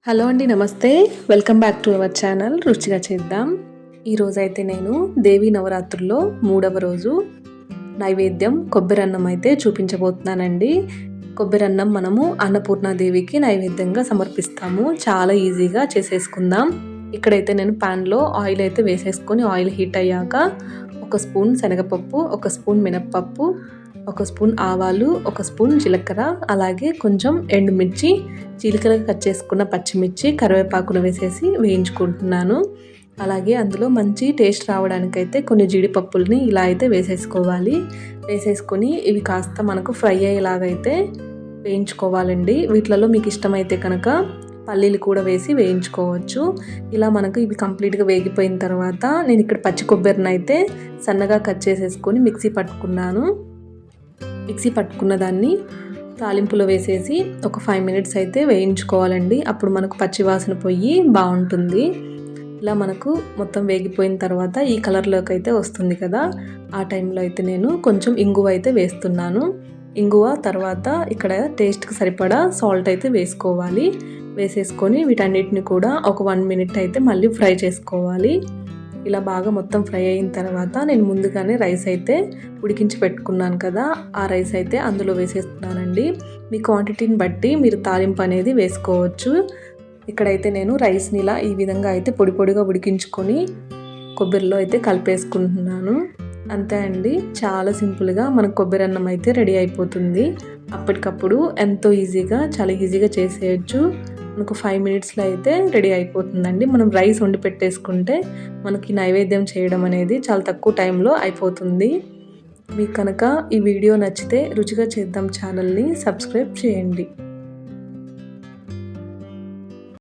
Hello అండి, నమస్తే. Welcome back to our channel రుచిగా చేద్దాం. ఈరోజైతే నేను దేవీ నవరాత్రుల్లో 3వ రోజు నైవేద్యం కొబ్బరన్నం అయితే చూపించబోతున్నానండి. కొబ్బరన్నం మనము అన్నపూర్ణాదేవికి నైవేద్యంగా సమర్పిస్తాము. చాలా ఈజీగా చేసేసుకుందాం. ఇక్కడైతే నేను ప్యాన్లో ఆయిల్ అయితే వేసేసుకొని ఆయిల్ హీట్ అయ్యాక 1 స్పూన్ శనగపప్పు, 1 స్పూన్ మినప్పప్పు, 1 స్పూన్ ఆవాలు, 1 స్పూన్ జీలకర్ర, అలాగే కొంచెం ఎండుమిర్చి, జీలకర్ర కట్ చేసుకున్న పచ్చిమిర్చి, కరివేపాకును వేసేసి వేయించుకుంటున్నాను. అలాగే అందులో మంచి టేస్ట్ రావడానికైతే కొన్ని జీడిపప్పుల్ని ఇలా అయితే వేసేసుకోవాలి. వేసేసుకొని ఇవి కాస్త మనకు ఫ్రై అయ్యేలాగైతే వేయించుకోవాలండి. వీటిలలో మీకు ఇష్టమైతే కనుక పల్లీలు కూడా వేసి వేయించుకోవచ్చు. ఇలా మనకు ఇవి కంప్లీట్గా వేగిపోయిన తర్వాత నేను ఇక్కడ పచ్చి కొబ్బరిని అయితే సన్నగా కట్ చేసేసుకొని మిక్సీ పట్టుకున్నాను. మిక్సీ పట్టుకున్న దాన్ని తాలింపులో వేసేసి ఒక 5 మినిట్స్ అయితే వేయించుకోవాలండి. అప్పుడు మనకు పచ్చివాసన పోయి బాగుంటుంది. ఇలా మనకు మొత్తం వేగిపోయిన తర్వాత ఈ కలర్లోకి అయితే వస్తుంది కదా, ఆ టైంలో అయితే నేను కొంచెం ఇంగువ అయితే వేస్తున్నాను. ఇంగువ తర్వాత ఇక్కడ టేస్ట్కి సరిపడా సాల్ట్ అయితే వేసుకోవాలి. వేసేసుకొని వీటన్నిటిని కూడా ఒక 1 మినిట్ అయితే మళ్ళీ ఫ్రై చేసుకోవాలి. ఇలా బాగా మొత్తం ఫ్రై అయిన తర్వాత నేను ముందుగానే రైస్ అయితే ఉడికించి పెట్టుకున్నాను కదా, ఆ రైస్ అయితే అందులో వేసేస్తున్నానండి. మీ క్వాంటిటీని బట్టి మీరు తాలింపు అనేది వేసుకోవచ్చు. ఇక్కడైతే నేను రైస్ని ఇలా ఈ విధంగా అయితే పొడి పొడిగా ఉడికించుకొని కొబ్బరిలో అయితే కలిపేసుకుంటున్నాను. అంతే అండి, చాలా సింపుల్గా మన కొబ్బరి అన్నం అయితే రెడీ అయిపోతుంది. అప్పటికప్పుడు ఎంతో ఈజీగా, చాలా ఈజీగా చేసేయచ్చు. మనకు 5 మినిట్స్లో అయితే రెడీ అయిపోతుందండి. మనం రైస్ వండి పెట్టేసుకుంటే మనకి నైవేద్యం చేయడం అనేది చాలా తక్కువ టైంలో అయిపోతుంది. మీకు కనుక ఈ వీడియో నచ్చితే రుచిగా చేద్దాం ఛానల్ని సబ్స్క్రైబ్ చేయండి.